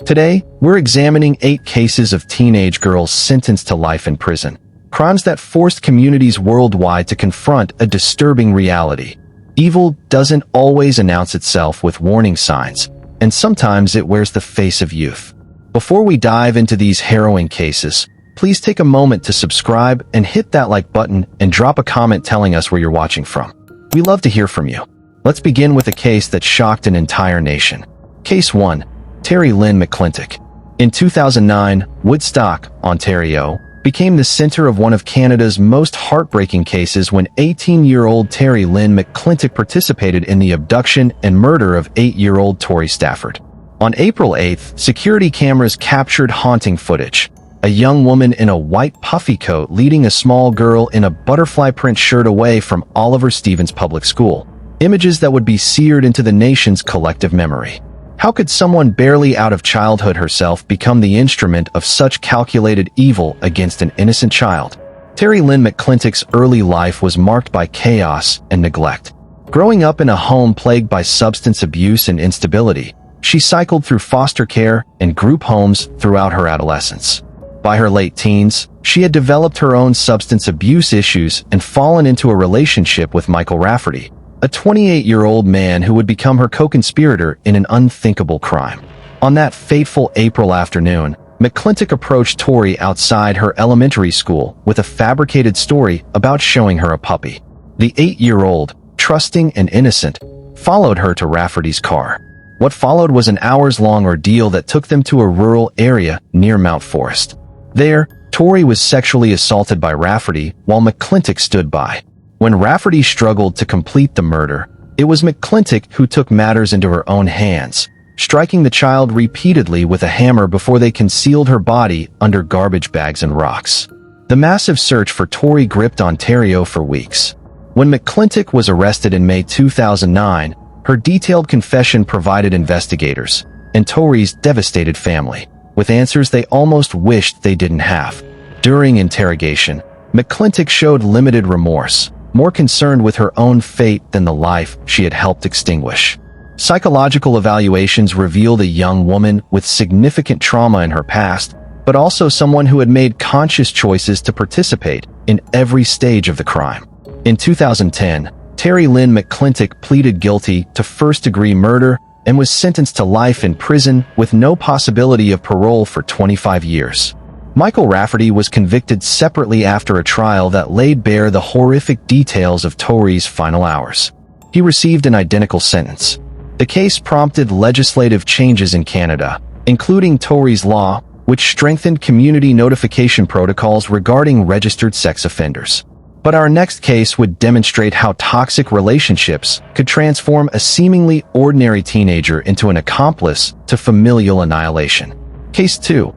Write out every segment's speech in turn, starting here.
Today, we're examining 8 cases of teenage girls sentenced to life in prison. Crimes that forced communities worldwide to confront a disturbing reality. Evil doesn't always announce itself with warning signs, and sometimes it wears the face of youth. Before we dive into these harrowing cases, please take a moment to subscribe and hit that like button and drop a comment telling us where you're watching from. We love to hear from you. Let's begin with a case that shocked an entire nation. Case 1. Lynn McClintic. In 2009, Woodstock, Ontario, became the center of one of Canada's most heartbreaking cases when 18-year-old Lynn McClintic participated in the abduction and murder of 8-year-old Tori Stafford. On April 8th, security cameras captured haunting footage. A young woman in a white puffy coat leading a small girl in a butterfly print shirt away from Oliver Stevens Public School. Images that would be seared into the nation's collective memory. How could someone barely out of childhood herself become the instrument of such calculated evil against an innocent child? Lynn McClintic's early life was marked by chaos and neglect. Growing up in a home plagued by substance abuse and instability, she cycled through foster care and group homes throughout her adolescence. By her late teens, she had developed her own substance abuse issues and fallen into a relationship with Michael Rafferty, a 28-year-old man who would become her co-conspirator in an unthinkable crime. On that fateful April afternoon, McClintic approached Tori outside her elementary school with a fabricated story about showing her a puppy. The 8-year-old, trusting and innocent, followed her to Rafferty's car. What followed was an hours-long ordeal that took them to a rural area near Mount Forest. There, Tori was sexually assaulted by Rafferty while McClintic stood by. When Rafferty struggled to complete the murder, it was McClintic who took matters into her own hands, striking the child repeatedly with a hammer before they concealed her body under garbage bags and rocks. The massive search for Tori gripped Ontario for weeks. When McClintic was arrested in May 2009, her detailed confession provided investigators and Tori's devastated family with answers they almost wished they didn't have. During interrogation, McClintic showed limited remorse, more concerned with her own fate than the life she had helped extinguish. Psychological evaluations revealed a young woman with significant trauma in her past, but also someone who had made conscious choices to participate in every stage of the crime. In 2010, Lynn McClintic pleaded guilty to first-degree murder and was sentenced to life in prison with no possibility of parole for 25 years. Michael Rafferty was convicted separately after a trial that laid bare the horrific details of Tori's final hours. He received an identical sentence. The case prompted legislative changes in Canada, including Tori's law, which strengthened community notification protocols regarding registered sex offenders. But our next case would demonstrate how toxic relationships could transform a seemingly ordinary teenager into an accomplice to familial annihilation. Case 2.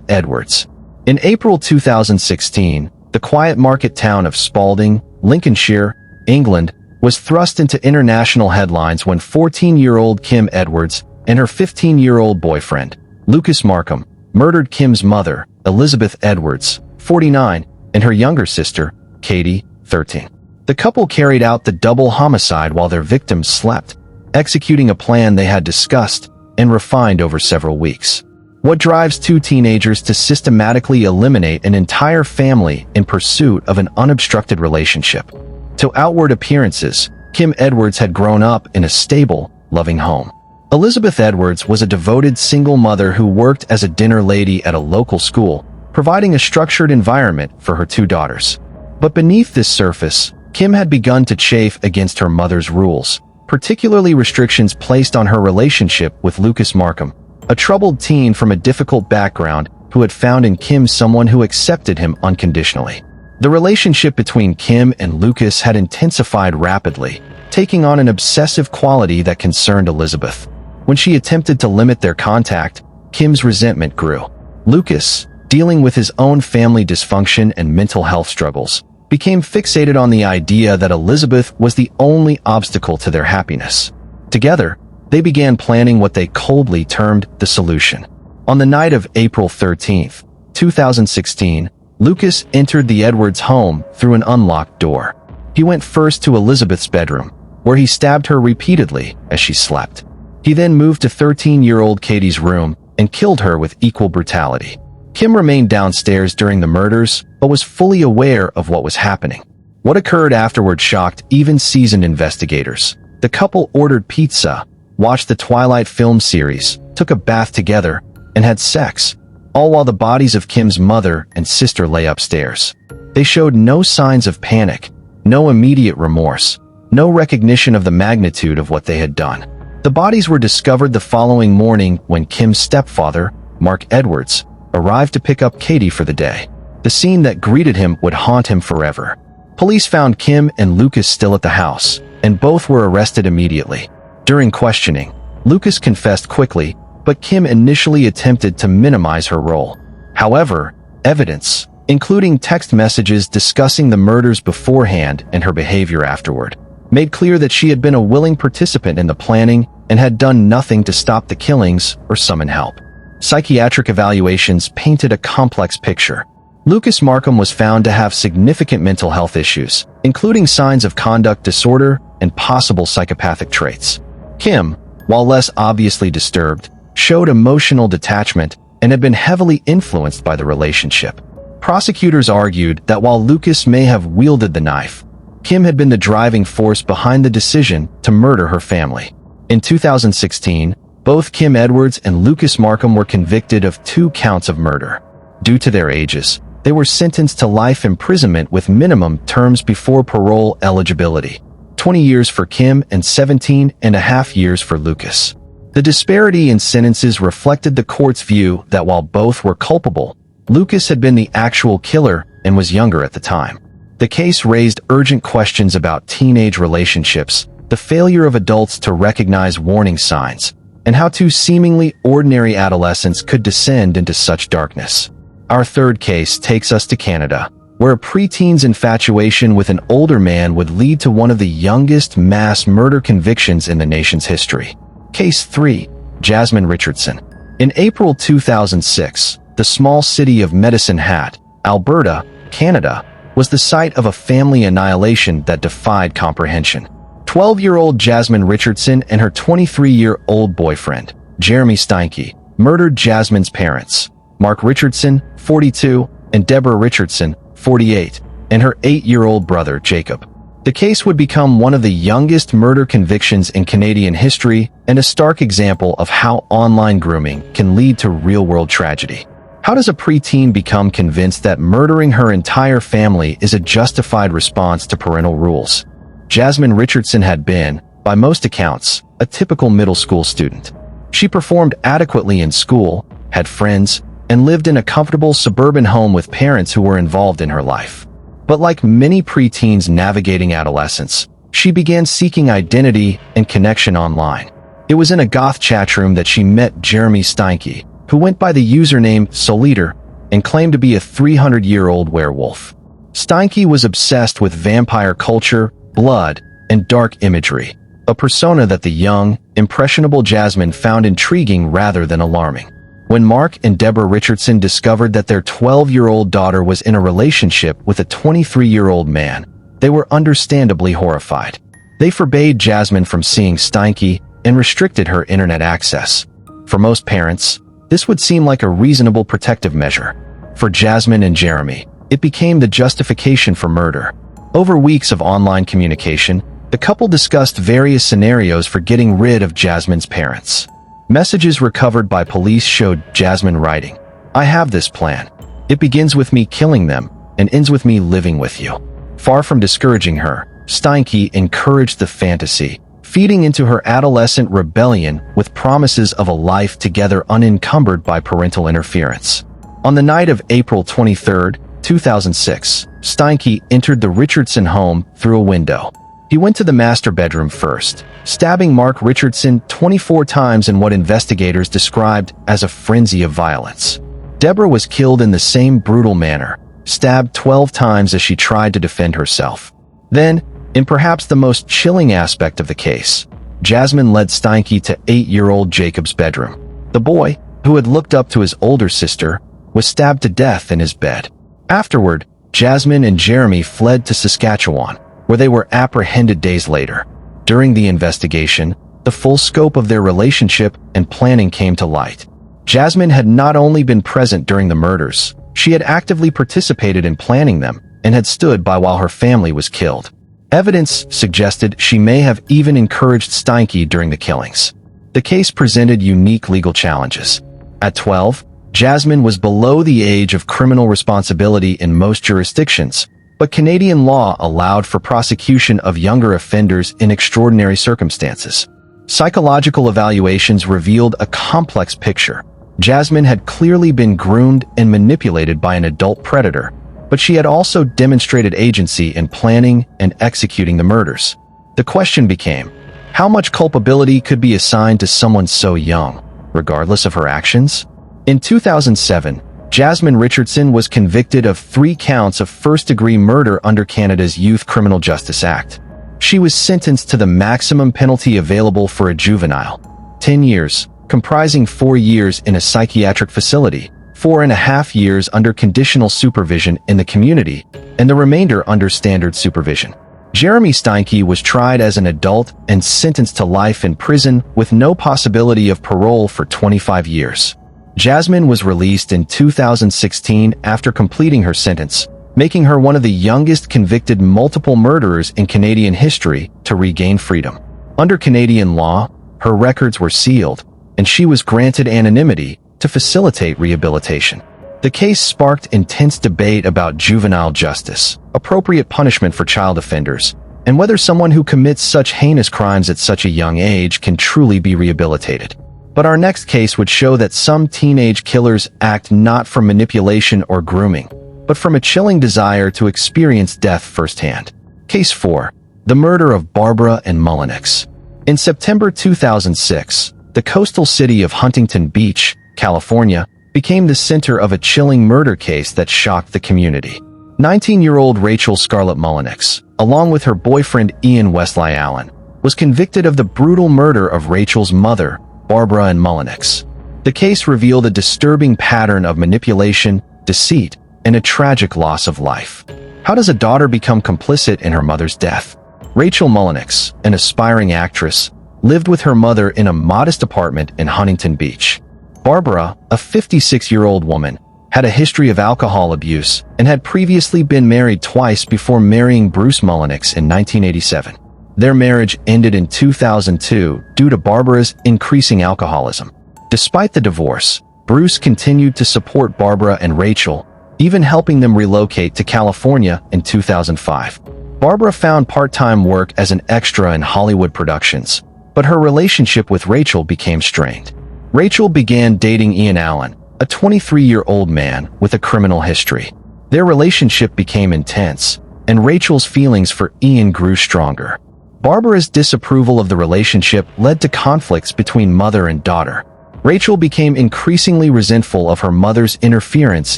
Edwards. In April 2016, the quiet market town of Spalding, Lincolnshire, England, was thrust into international headlines when 14-year-old Edwards and her 15-year-old boyfriend, Lucas Markham, murdered Kim's mother, Elizabeth Edwards, 49, and her younger sister, Katie, 13. The couple carried out the double homicide while their victims slept, executing a plan they had discussed and refined over several weeks. What drives two teenagers to systematically eliminate an entire family in pursuit of an unobstructed relationship? To outward appearances, Edwards had grown up in a stable, loving home. Elizabeth Edwards was a devoted single mother who worked as a dinner lady at a local school, providing a structured environment for her 2 daughters. But beneath this surface, Kim had begun to chafe against her mother's rules, particularly restrictions placed on her relationship with Lucas Markham, a troubled teen from a difficult background who had found in Kim someone who accepted him unconditionally. The relationship between Kim and Lucas had intensified rapidly, taking on an obsessive quality that concerned Elizabeth. When she attempted to limit their contact, Kim's resentment grew. Lucas, dealing with his own family dysfunction and mental health struggles, became fixated on the idea that Elizabeth was the only obstacle to their happiness. Together, they began planning what they coldly termed the solution. On the night of April 13, 2016, Lucas entered the Edwards home through an unlocked door. He went first to Elizabeth's bedroom, where he stabbed her repeatedly as she slept. He then moved to 13-year-old Katie's room, and killed her with equal brutality. Kim remained downstairs during the murders, but was fully aware of what was happening. What occurred afterward shocked even seasoned investigators. The couple ordered pizza, watched the Twilight film series, took a bath together, and had sex, all while the bodies of Kim's mother and sister lay upstairs. They showed no signs of panic, no immediate remorse, no recognition of the magnitude of what they had done. The bodies were discovered the following morning when Kim's stepfather, Mark Edwards, arrived to pick up Katie for the day. The scene that greeted him would haunt him forever. Police found Kim and Lucas still at the house, and both were arrested immediately. During questioning, Lucas confessed quickly, but Kim initially attempted to minimize her role. However, evidence, including text messages discussing the murders beforehand and her behavior afterward, made clear that she had been a willing participant in the planning and had done nothing to stop the killings or summon help. Psychiatric evaluations painted a complex picture. Lucas Markham was found to have significant mental health issues, including signs of conduct disorder and possible psychopathic traits. Kim, while less obviously disturbed, showed emotional detachment and had been heavily influenced by the relationship. Prosecutors argued that while Lucas may have wielded the knife, Kim had been the driving force behind the decision to murder her family. In 2016, both Kim Edwards and Lucas Markham were convicted of 2 counts of murder. Due to their ages, they were sentenced to life imprisonment with minimum terms before parole eligibility, 20 years for Kim and 17.5 years for Lucas. The disparity in sentences reflected the court's view that while both were culpable, Lucas had been the actual killer and was younger at the time. The case raised urgent questions about teenage relationships, the failure of adults to recognize warning signs, and how 2 seemingly ordinary adolescents could descend into such darkness. Our third case takes us to Canada, where a preteen's infatuation with an older man would lead to one of the youngest mass murder convictions in the nation's history. Case 3. Jasmine Richardson. In April 2006, the small city of Medicine Hat, Alberta, Canada, was the site of a family annihilation that defied comprehension. 12-year-old Jasmine Richardson and her 23-year-old boyfriend, Jeremy Steinke, murdered Jasmine's parents, Mark Richardson, 42, and Deborah Richardson, 48, and her 8-year-old brother, Jacob. The case would become one of the youngest murder convictions in Canadian history and a stark example of how online grooming can lead to real-world tragedy. How does a preteen become convinced that murdering her entire family is a justified response to parental rules? Jasmine Richardson had been, by most accounts, a typical middle school student. She performed adequately in school, had friends, and lived in a comfortable suburban home with parents who were involved in her life. But like many preteens navigating adolescence, she began seeking identity and connection online. It was in a goth chatroom that she met Jeremy Steinke, who went by the username Soleader and claimed to be a 300-year-old werewolf. Steinke was obsessed with vampire culture, blood, and dark imagery, a persona that the young, impressionable Jasmine found intriguing rather than alarming. When Mark and Deborah Richardson discovered that their 12-year-old daughter was in a relationship with a 23-year-old man, they were understandably horrified. They forbade Jasmine from seeing Steinke and restricted her internet access. For most parents, this would seem like a reasonable protective measure. For Jasmine and Jeremy, it became the justification for murder. Over weeks of online communication, the couple discussed various scenarios for getting rid of Jasmine's parents. Messages recovered by police showed Jasmine writing, "I have this plan. It begins with me killing them and ends with me living with you." Far from discouraging her, Steinke encouraged the fantasy, feeding into her adolescent rebellion with promises of a life together unencumbered by parental interference. On the night of April 23, 2006, Steinke entered the Richardson home through a window. He went to the master bedroom first, stabbing Mark Richardson 24 times in what investigators described as a frenzy of violence. Deborah was killed in the same brutal manner, stabbed 12 times as she tried to defend herself. Then, in perhaps the most chilling aspect of the case, Jasmine led Steinke to 8-year-old Jacob's bedroom. The boy, who had looked up to his older sister, was stabbed to death in his bed. Afterward, Jasmine and Jeremy fled to Saskatchewan, where they were apprehended days later. During the investigation, the full scope of their relationship and planning came to light. Jasmine had not only been present during the murders, she had actively participated in planning them and had stood by while her family was killed. Evidence suggested she may have even encouraged Steinke during the killings. The case presented unique legal challenges. At 12, Jasmine was below the age of criminal responsibility in most jurisdictions, but Canadian law allowed for prosecution of younger offenders in extraordinary circumstances. Psychological evaluations revealed a complex picture. Jasmine had clearly been groomed and manipulated by an adult predator, but she had also demonstrated agency in planning and executing the murders. The question became, how much culpability could be assigned to someone so young, regardless of her actions? In 2007, Jasmine Richardson was convicted of 3 counts of first-degree murder under Canada's Youth Criminal Justice Act. She was sentenced to the maximum penalty available for a juvenile, 10 years, comprising 4 years in a psychiatric facility, 4.5 years under conditional supervision in the community, and the remainder under standard supervision. Jeremy Steinke was tried as an adult and sentenced to life in prison with no possibility of parole for 25 years. Jasmine was released in 2016 after completing her sentence, making her one of the youngest convicted multiple murderers in Canadian history to regain freedom. Under Canadian law, her records were sealed, and she was granted anonymity to facilitate rehabilitation. The case sparked intense debate about juvenile justice, appropriate punishment for child offenders, and whether someone who commits such heinous crimes at such a young age can truly be rehabilitated. But our next case would show that some teenage killers act not from manipulation or grooming, but from a chilling desire to experience death firsthand. Case 4. The murder of Barbara and Mullenix. In September 2006, the coastal city of Huntington Beach, California, became the center of a chilling murder case that shocked the community. 19-year-old Rachael Scarlett Mullenix, along with her boyfriend Ian Wesley Allen, was convicted of the brutal murder of Rachael's mother, Barbara and Mullenix. The case revealed a disturbing pattern of manipulation, deceit, and a tragic loss of life. How does a daughter become complicit in her mother's death? Rachael Mullenix, an aspiring actress, lived with her mother in a modest apartment in Huntington Beach. Barbara, a 56-year-old woman, had a history of alcohol abuse and had previously been married twice before marrying Bruce Mullenix in 1987. Their marriage ended in 2002 due to Barbara's increasing alcoholism. Despite the divorce, Bruce continued to support Barbara and Rachael, even helping them relocate to California in 2005. Barbara found part-time work as an extra in Hollywood productions, but her relationship with Rachael became strained. Rachael began dating Ian Allen, a 23-year-old man with a criminal history. Their relationship became intense, and Rachael's feelings for Ian grew stronger. Barbara's disapproval of the relationship led to conflicts between mother and daughter. Rachael became increasingly resentful of her mother's interference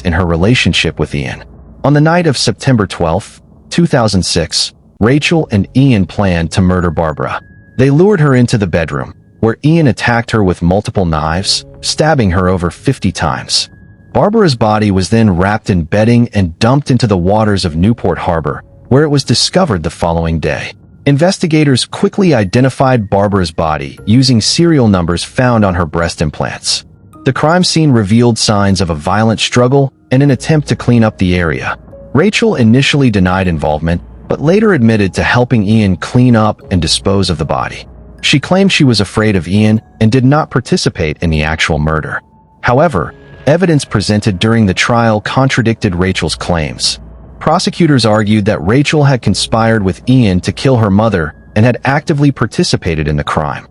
in her relationship with Ian. On the night of September 12, 2006, Rachael and Ian planned to murder Barbara. They lured her into the bedroom, where Ian attacked her with multiple knives, stabbing her over 50 times. Barbara's body was then wrapped in bedding and dumped into the waters of Newport Harbor, where it was discovered the following day. Investigators quickly identified Barbara's body using serial numbers found on her breast implants. The crime scene revealed signs of a violent struggle and an attempt to clean up the area. Rachael initially denied involvement, but later admitted to helping Ian clean up and dispose of the body. She claimed she was afraid of Ian and did not participate in the actual murder. However, evidence presented during the trial contradicted Rachael's claims. Prosecutors argued that Rachael had conspired with Ian to kill her mother and had actively participated in the crime.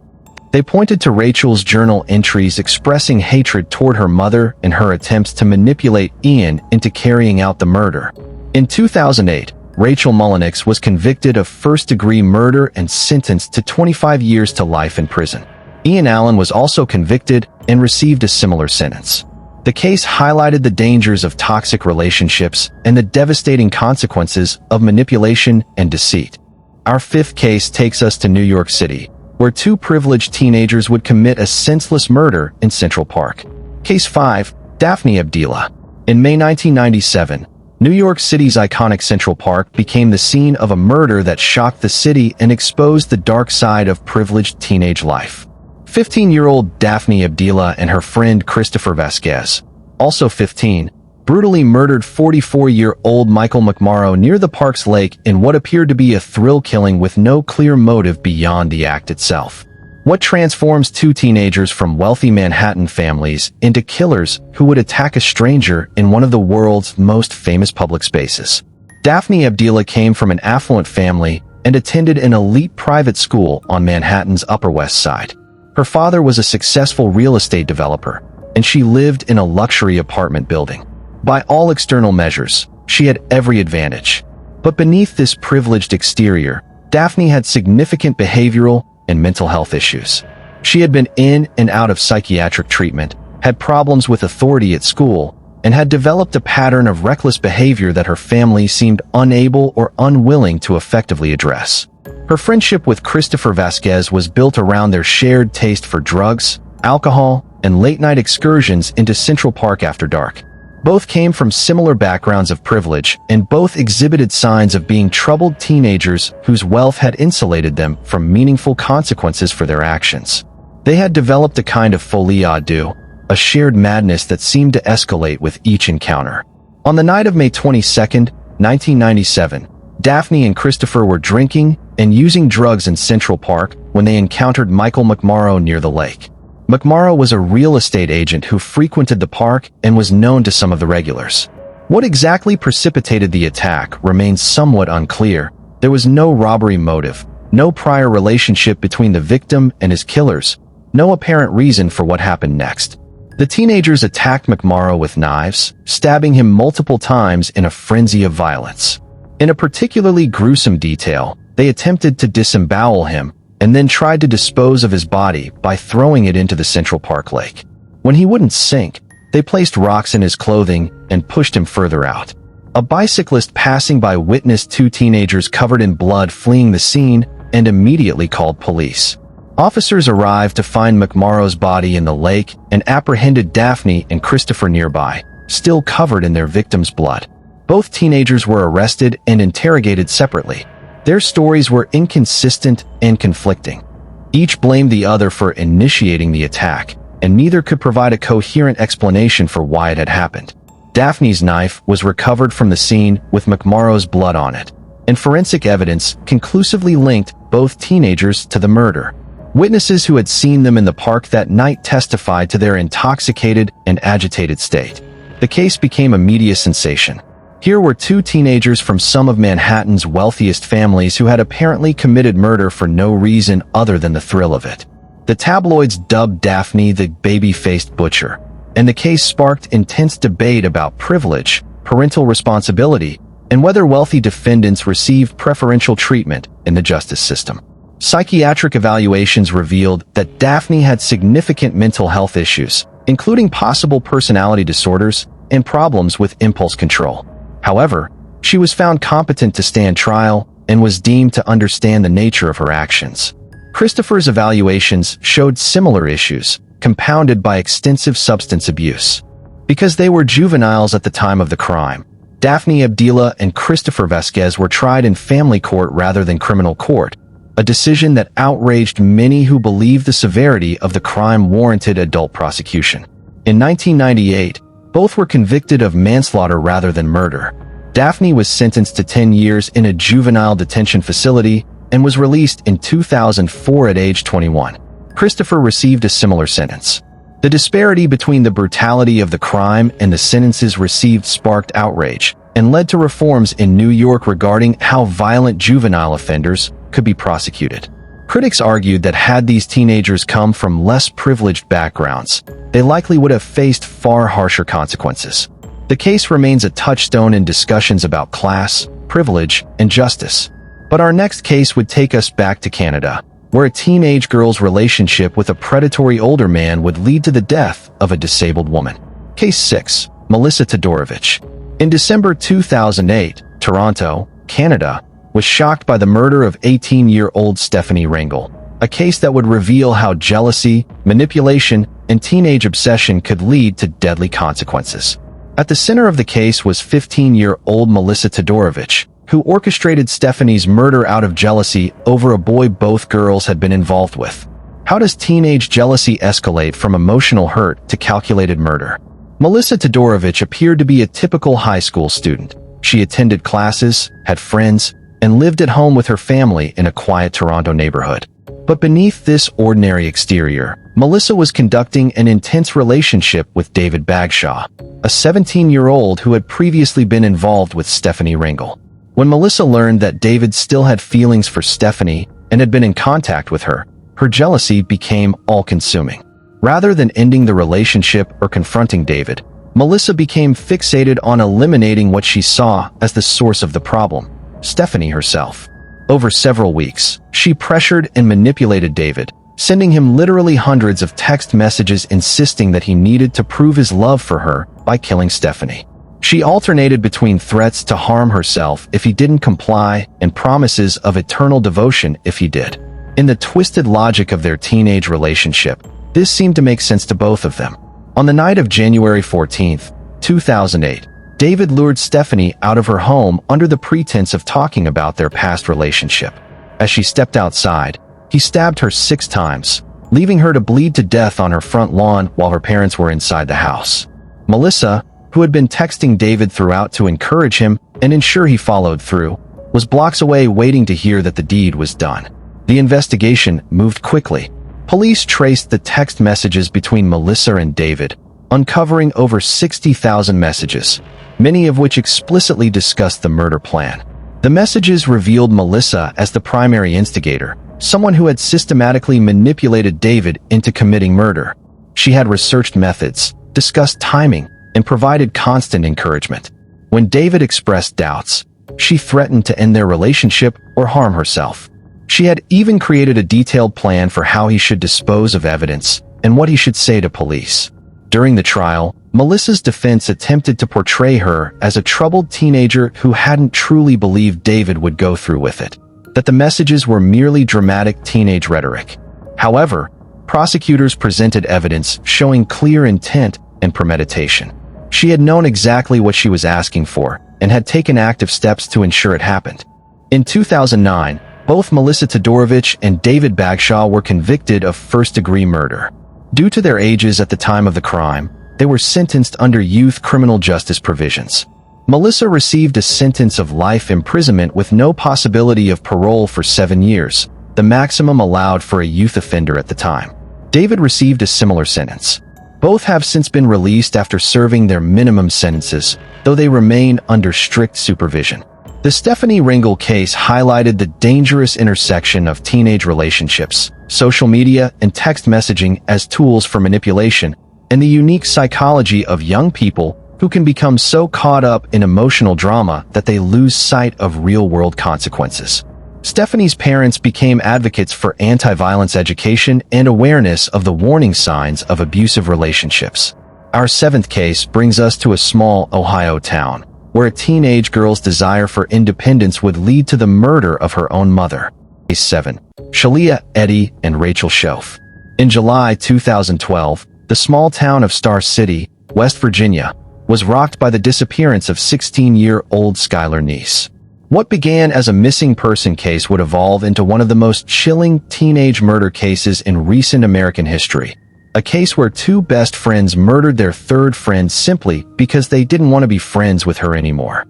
They pointed to Rachael's journal entries expressing hatred toward her mother and her attempts to manipulate Ian into carrying out the murder. In 2008, Rachael Mullenix was convicted of first-degree murder and sentenced to 25 years to life in prison. Ian Allen was also convicted and received a similar sentence. The case highlighted the dangers of toxic relationships and the devastating consequences of manipulation and deceit. Our fifth case takes us to New York City, where 2 privileged teenagers would commit a senseless murder in Central Park. Case 5, Daphne Abdela. In May 1997, New York City's iconic Central Park became the scene of a murder that shocked the city and exposed the dark side of privileged teenage life. 15-year-old Daphne Abdela and her friend Christopher Vasquez, also 15, brutally murdered 44-year-old Michael McMorrow near the park's lake in what appeared to be a thrill killing with no clear motive beyond the act itself. What transforms two teenagers from wealthy Manhattan families into killers who would attack a stranger in one of the world's most famous public spaces? Daphne Abdela came from an affluent family and attended an elite private school on Manhattan's Upper West Side. Her father was a successful real estate developer, and she lived in a luxury apartment building. By all external measures, she had every advantage. But beneath this privileged exterior, Daphne had significant behavioral and mental health issues. She had been in and out of psychiatric treatment, had problems with authority at school, and had developed a pattern of reckless behavior that her family seemed unable or unwilling to effectively address. Her friendship with Christopher Vasquez was built around their shared taste for drugs, alcohol, and late-night excursions into Central Park after dark. Both came from similar backgrounds of privilege, and both exhibited signs of being troubled teenagers whose wealth had insulated them from meaningful consequences for their actions. They had developed a kind of folie à deux, a shared madness that seemed to escalate with each encounter. On the night of May 22, 1997, Daphne and Christopher were drinking and using drugs in Central Park when they encountered Michael McMorrow near the lake. McMorrow was a real estate agent who frequented the park and was known to some of the regulars. What exactly precipitated the attack remains somewhat unclear. There was no robbery motive, no prior relationship between the victim and his killers, no apparent reason for what happened next. The teenagers attacked McMorrow with knives, stabbing him multiple times in a frenzy of violence. In a particularly gruesome detail, they attempted to disembowel him, and then tried to dispose of his body by throwing it into the Central Park lake. When he wouldn't sink, they placed rocks in his clothing and pushed him further out. A bicyclist passing by witnessed two teenagers covered in blood fleeing the scene and immediately called police. Officers arrived to find McMorrow's body in the lake and apprehended Daphne and Christopher nearby, still covered in their victim's blood. Both teenagers were arrested and interrogated separately. Their stories were inconsistent and conflicting. Each blamed the other for initiating the attack, and neither could provide a coherent explanation for why it had happened. Daphne's knife was recovered from the scene with McMorrow's blood on it, and forensic evidence conclusively linked both teenagers to the murder. Witnesses who had seen them in the park that night testified to their intoxicated and agitated state. The case became a media sensation. Here were two teenagers from some of Manhattan's wealthiest families who had apparently committed murder for no reason other than the thrill of it. The tabloids dubbed Daphne the baby-faced butcher, and the case sparked intense debate about privilege, parental responsibility, and whether wealthy defendants received preferential treatment in the justice system. Psychiatric evaluations revealed that Daphne had significant mental health issues, including possible personality disorders and problems with impulse control. However, she was found competent to stand trial and was deemed to understand the nature of her actions. Christopher's evaluations showed similar issues, compounded by extensive substance abuse. Because they were juveniles at the time of the crime, Daphne Abdela and Christopher Vasquez were tried in family court rather than criminal court, a decision that outraged many who believed the severity of the crime warranted adult prosecution. In 1998, both were convicted of manslaughter rather than murder. Daphne was sentenced to 10 years in a juvenile detention facility and was released in 2004 at age 21. Christopher received a similar sentence. The disparity between the brutality of the crime and the sentences received sparked outrage and led to reforms in New York regarding how violent juvenile offenders could be prosecuted. Critics argued that had these teenagers come from less privileged backgrounds, they likely would have faced far harsher consequences. The case remains a touchstone in discussions about class, privilege, and justice. But our next case would take us back to Canada, where a teenage girl's relationship with a predatory older man would lead to the death of a disabled woman. Case 6. Melissa Todorovich. In December 2008, Toronto, Canada, was shocked by the murder of 18-year-old Stephanie Rangel, a case that would reveal how jealousy, manipulation, and teenage obsession could lead to deadly consequences. At the center of the case was 15-year-old Melissa Todorovich, who orchestrated Stephanie's murder out of jealousy over a boy both girls had been involved with. How does teenage jealousy escalate from emotional hurt to calculated murder? Melissa Todorovich appeared to be a typical high school student. She attended classes, had friends, and lived at home with her family in a quiet Toronto neighborhood. But beneath this ordinary exterior, Melissa was conducting an intense relationship with David Bagshaw, a 17-year-old who had previously been involved with Stephanie Ringel. When Melissa learned that David still had feelings for Stephanie and had been in contact with her, her jealousy became all-consuming. Rather than ending the relationship or confronting David, Melissa became fixated on eliminating what she saw as the source of the problem, Stephanie herself. Over several weeks, she pressured and manipulated David, sending him literally hundreds of text messages insisting that he needed to prove his love for her by killing Stephanie. She alternated between threats to harm herself if he didn't comply and promises of eternal devotion if he did. In the twisted logic of their teenage relationship, this seemed to make sense to both of them. On the night of January 14, 2008, David lured Stephanie out of her home under the pretense of talking about their past relationship. As she stepped outside, he stabbed her 6 times, leaving her to bleed to death on her front lawn while her parents were inside the house. Melissa, who had been texting David throughout to encourage him and ensure he followed through, was blocks away waiting to hear that the deed was done. The investigation moved quickly. Police traced the text messages between Melissa and David, uncovering over 60,000 messages, many of which explicitly discussed the murder plan. The messages revealed Melissa as the primary instigator, someone who had systematically manipulated David into committing murder. She had researched methods, discussed timing, and provided constant encouragement. When David expressed doubts, she threatened to end their relationship or harm herself. She had even created a detailed plan for how he should dispose of evidence and what he should say to police. During the trial, Melissa's defense attempted to portray her as a troubled teenager who hadn't truly believed David would go through with it, that the messages were merely dramatic teenage rhetoric. However, prosecutors presented evidence showing clear intent and premeditation. She had known exactly what she was asking for and had taken active steps to ensure it happened. In 2009, both Melissa Todorovich and David Bagshaw were convicted of first-degree murder. Due to their ages at the time of the crime, they were sentenced under youth criminal justice provisions. Melissa received a sentence of life imprisonment with no possibility of parole for 7 years, the maximum allowed for a youth offender at the time. David received a similar sentence. Both have since been released after serving their minimum sentences, though they remain under strict supervision. The Stephanie Ringel case highlighted the dangerous intersection of teenage relationships, social media, and text messaging as tools for manipulation, and the unique psychology of young people who can become so caught up in emotional drama that they lose sight of real-world consequences. Stephanie's parents became advocates for anti-violence education and awareness of the warning signs of abusive relationships. Our 7th case brings us to a small Ohio town, where a teenage girl's desire for independence would lead to the murder of her own mother. Case 7. Shalia, Eddie, and Rachael Mullenix. In July 2012, the small town of Star City, West Virginia, was rocked by the disappearance of 16-year-old Skylar Neese. What began as a missing person case would evolve into one of the most chilling teenage murder cases in recent American history. A case where 2 best friends murdered their 3rd friend simply because they didn't want to be friends with her anymore.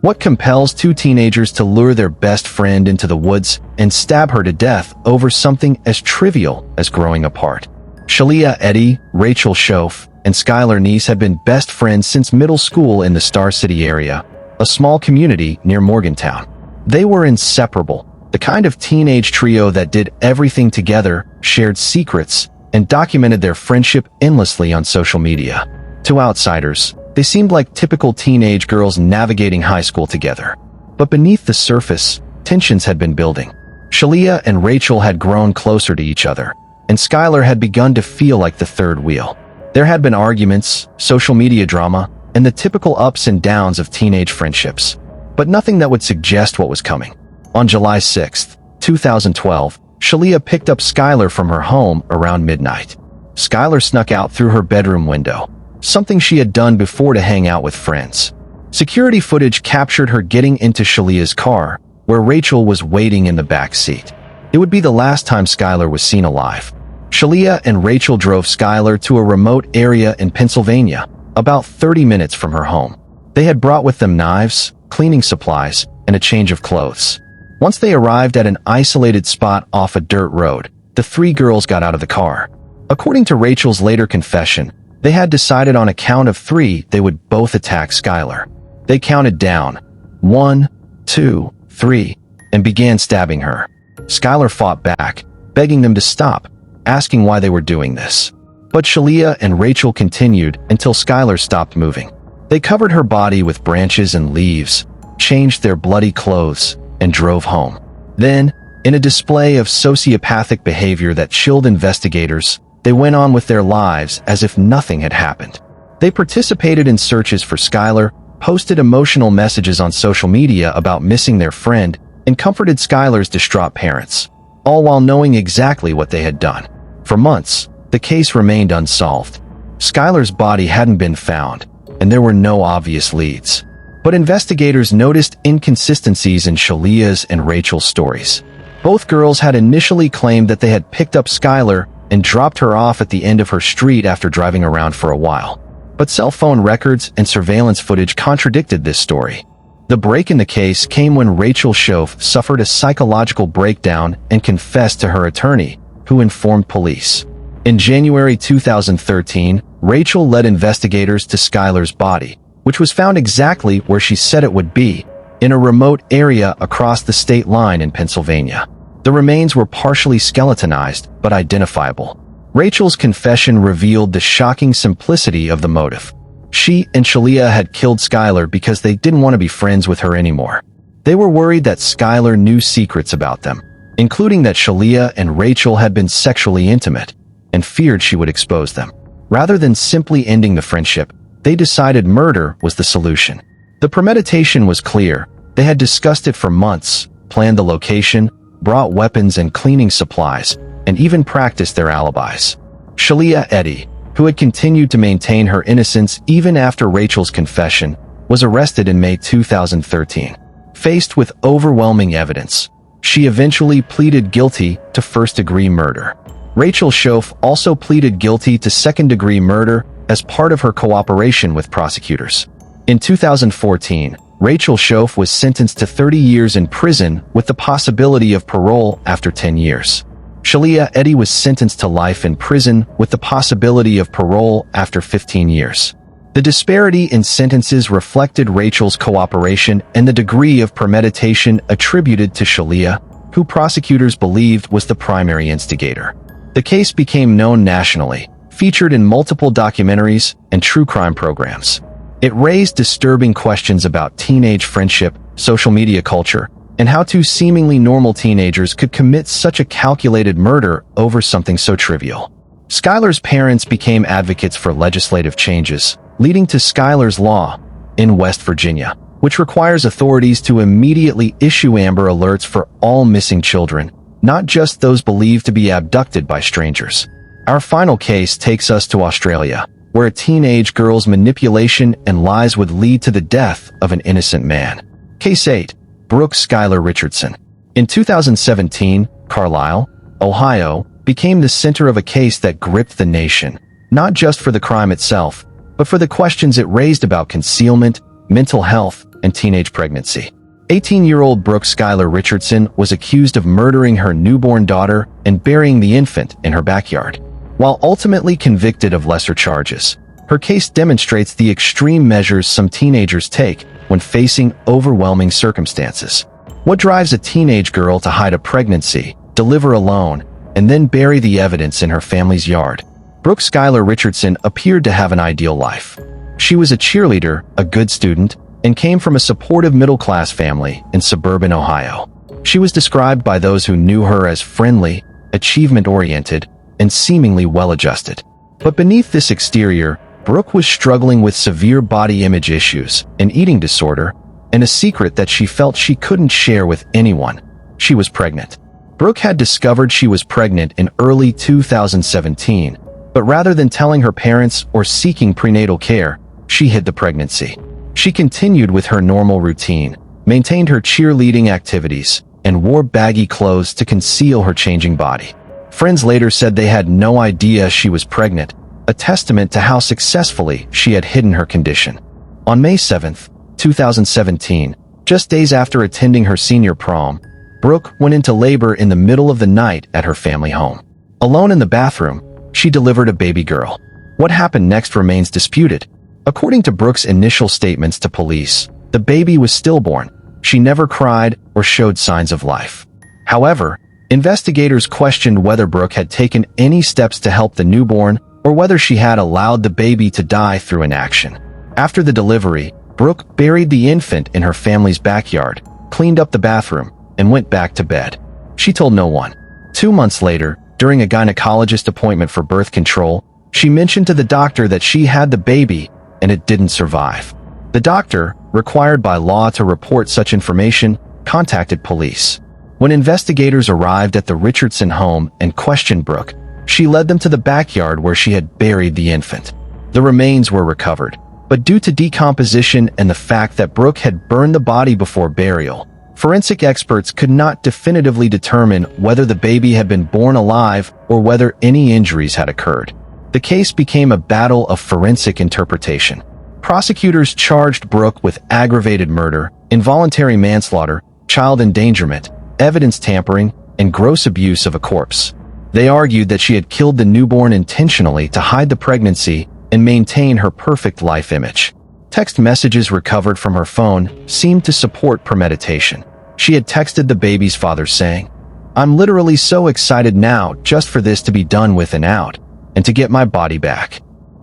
What compels 2 teenagers to lure their best friend into the woods and stab her to death over something as trivial as growing apart? Shalia, Eddie, Rachael Mullenix, and Skylar Neese had been best friends since middle school in the Star City area, a small community near Morgantown. They were inseparable, the kind of teenage trio that did everything together, shared secrets, and documented their friendship endlessly on social media. To outsiders, they seemed like typical teenage girls navigating high school together. But beneath the surface, tensions had been building. Shalia and Rachael had grown closer to each other, and Skylar had begun to feel like the third wheel. There had been arguments, social media drama, and the typical ups and downs of teenage friendships, but nothing that would suggest what was coming. On July 6, 2012, Shalia picked up Skylar from her home around midnight. Skylar snuck out through her bedroom window, something she had done before to hang out with friends. Security footage captured her getting into Shalia's car, where Rachael was waiting in the back seat. It would be the last time Skylar was seen alive. Shalia and Rachael drove Skylar to a remote area in Pennsylvania, about 30 minutes from her home. They had brought with them knives, cleaning supplies, and a change of clothes. Once they arrived at an isolated spot off a dirt road, the three girls got out of the car. According to Rachael's later confession, they had decided on a count of 3 they would both attack Skylar. They counted down, 1, 2, 3, and began stabbing her. Skylar fought back, begging them to stop, asking why they were doing this. But Shalia and Rachael continued until Skylar stopped moving. They covered her body with branches and leaves, changed their bloody clothes, and drove home. Then, in a display of sociopathic behavior that chilled investigators, they went on with their lives as if nothing had happened. They participated in searches for Skylar, posted emotional messages on social media about missing their friend, and comforted Skylar's distraught parents, all while knowing exactly what they had done. For months, the case remained unsolved. Skylar's body hadn't been found, and there were no obvious leads. But investigators noticed inconsistencies in Shalia's and Rachael's stories. Both girls had initially claimed that they had picked up Skylar and dropped her off at the end of her street after driving around for a while. But cell phone records and surveillance footage contradicted this story. The break in the case came when Rachael Schoaf suffered a psychological breakdown and confessed to her attorney, who informed police. In January 2013, Rachael led investigators to Skylar's body, which was found exactly where she said it would be, in a remote area across the state line in Pennsylvania. The remains were partially skeletonized, but identifiable. Rachael's confession revealed the shocking simplicity of the motive. She and Shalia had killed Skylar because they didn't want to be friends with her anymore. They were worried that Skylar knew secrets about them, including that Shalia and Rachael had been sexually intimate, and feared she would expose them. Rather than simply ending the friendship, they decided murder was the solution. The premeditation was clear. They had discussed it for months, planned the location, brought weapons and cleaning supplies, and even practiced their alibis. Shalia Eddy, who had continued to maintain her innocence even after Rachael's confession, was arrested in May 2013. Faced with overwhelming evidence, she eventually pleaded guilty to first-degree murder. Rachael Schoaf also pleaded guilty to second-degree murder as part of her cooperation with prosecutors. In 2014, Rachael Schoaf was sentenced to 30 years in prison with the possibility of parole after 10 years. Shalia Eddy was sentenced to life in prison with the possibility of parole after 15 years. The disparity in sentences reflected Rachael's cooperation and the degree of premeditation attributed to Shalia, who prosecutors believed was the primary instigator. The case became known nationally, featured in multiple documentaries and true crime programs. It raised disturbing questions about teenage friendship, social media culture, and how two seemingly normal teenagers could commit such a calculated murder over something so trivial. Skylar's parents became advocates for legislative changes, leading to Skylar's Law in West Virginia, which requires authorities to immediately issue Amber Alerts for all missing children, not just those believed to be abducted by strangers. Our final case takes us to Australia, where a teenage girl's manipulation and lies would lead to the death of an innocent man. Case 8. Brooke Skylar Richardson. In 2017, Carlisle, Ohio, became the center of a case that gripped the nation, not just for the crime itself, but for the questions it raised about concealment, mental health, and teenage pregnancy. 18-year-old Brooke Skylar Richardson was accused of murdering her newborn daughter and burying the infant in her backyard. While ultimately convicted of lesser charges, her case demonstrates the extreme measures some teenagers take when facing overwhelming circumstances. What drives a teenage girl to hide a pregnancy, deliver alone, and then bury the evidence in her family's yard? Brooke Skylar Richardson appeared to have an ideal life. She was a cheerleader, a good student, and came from a supportive middle-class family in suburban Ohio. She was described by those who knew her as friendly, achievement-oriented, and seemingly well-adjusted. But beneath this exterior, Brooke was struggling with severe body image issues, an eating disorder, and a secret that she felt she couldn't share with anyone. She was pregnant. Brooke had discovered she was pregnant in early 2017, but rather than telling her parents or seeking prenatal care, she hid the pregnancy. She continued with her normal routine, maintained her cheerleading activities, and wore baggy clothes to conceal her changing body. Friends later said they had no idea she was pregnant, a testament to how successfully she had hidden her condition. On May 7, 2017, just days after attending her senior prom, Brooke went into labor in the middle of the night at her family home. Alone in the bathroom, she delivered a baby girl. What happened next remains disputed. According to Brooke's initial statements to police, the baby was stillborn. She never cried or showed signs of life. However, investigators questioned whether Brooke had taken any steps to help the newborn or whether she had allowed the baby to die through inaction. After the delivery, Brooke buried the infant in her family's backyard, cleaned up the bathroom, and went back to bed. She told no one. 2 months later, during a gynecologist appointment for birth control, she mentioned to the doctor that she had the baby and it didn't survive. The doctor, required by law to report such information, contacted police. When investigators arrived at the Richardson home and questioned Brooke, she led them to the backyard where she had buried the infant. The remains were recovered, but due to decomposition and the fact that Brooke had burned the body before burial, forensic experts could not definitively determine whether the baby had been born alive or whether any injuries had occurred. The case became a battle of forensic interpretation. Prosecutors charged Brooke with aggravated murder, involuntary manslaughter, child endangerment, evidence tampering, and gross abuse of a corpse. They argued that she had killed the newborn intentionally to hide the pregnancy and maintain her perfect life image. Text messages recovered from her phone seemed to support premeditation. She had texted the baby's father saying, "I'm literally so excited now just for this to be done with and out, and to get my body back."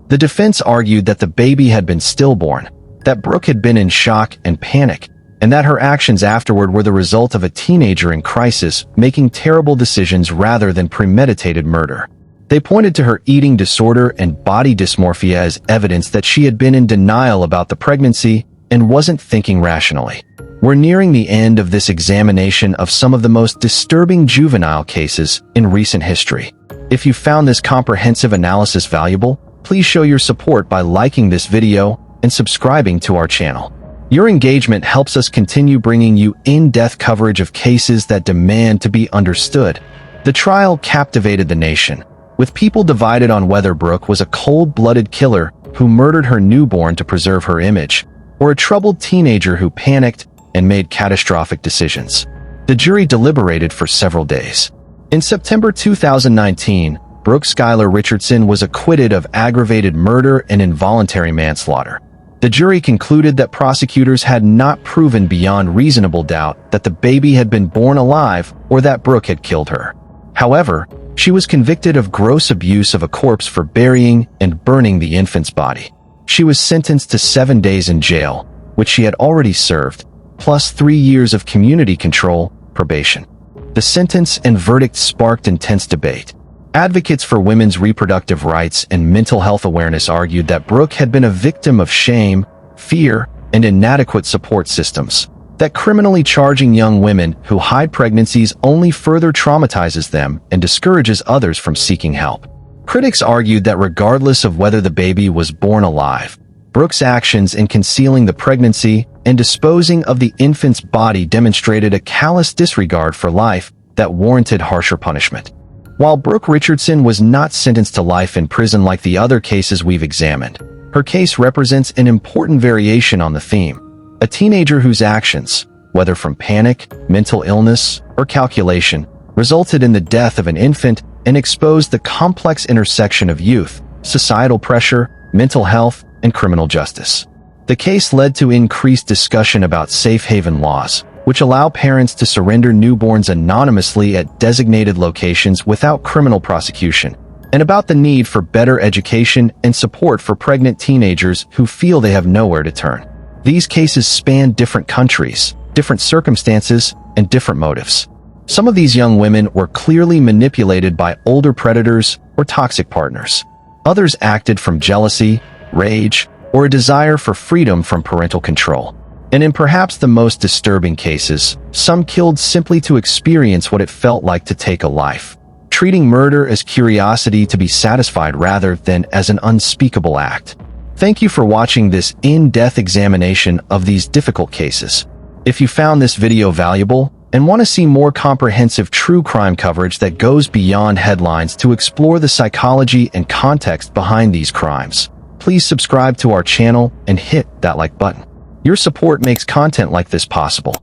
The defense argued that the baby had been stillborn, that Brooke had been in shock and panic, and that her actions afterward were the result of a teenager in crisis making terrible decisions rather than premeditated murder. They pointed to her eating disorder and body dysmorphia as evidence that she had been in denial about the pregnancy and wasn't thinking rationally. We're nearing the end of this examination of some of the most disturbing juvenile cases in recent history. If you found this comprehensive analysis valuable, please show your support by liking this video and subscribing to our channel. Your engagement helps us continue bringing you in-depth coverage of cases that demand to be understood. The trial captivated the nation, with people divided on whether Brooke was a cold-blooded killer who murdered her newborn to preserve her image, or a troubled teenager who panicked and made catastrophic decisions. The jury deliberated for several days. In September 2019, Brooke Skylar Richardson was acquitted of aggravated murder and involuntary manslaughter. The jury concluded that prosecutors had not proven beyond reasonable doubt that the baby had been born alive or that Brooke had killed her. However, she was convicted of gross abuse of a corpse for burying and burning the infant's body. She was sentenced to 7 days in jail, which she had already served, plus 3 years of community control, probation. The sentence and verdict sparked intense debate. Advocates for women's reproductive rights and mental health awareness argued that Brooke had been a victim of shame, fear, and inadequate support systems, that criminally charging young women who hide pregnancies only further traumatizes them and discourages others from seeking help. Critics argued that regardless of whether the baby was born alive, Brooke's actions in concealing the pregnancy and disposing of the infant's body demonstrated a callous disregard for life that warranted harsher punishment. While Brooke Richardson was not sentenced to life in prison like the other cases we've examined, her case represents an important variation on the theme. A teenager whose actions, whether from panic, mental illness, or calculation, resulted in the death of an infant and exposed the complex intersection of youth, societal pressure, mental health, and criminal justice. The case led to increased discussion about safe haven laws, which allow parents to surrender newborns anonymously at designated locations without criminal prosecution, and about the need for better education and support for pregnant teenagers who feel they have nowhere to turn. These cases span different countries, different circumstances, and different motives. Some of these young women were clearly manipulated by older predators or toxic partners. Others acted from jealousy, rage, or a desire for freedom from parental control. And in perhaps the most disturbing cases, some killed simply to experience what it felt like to take a life, treating murder as curiosity to be satisfied rather than as an unspeakable act. Thank you for watching this in-depth examination of these difficult cases. If you found this video valuable, and want to see more comprehensive true crime coverage that goes beyond headlines to explore the psychology and context behind these crimes, please subscribe to our channel and hit that like button. Your support makes content like this possible.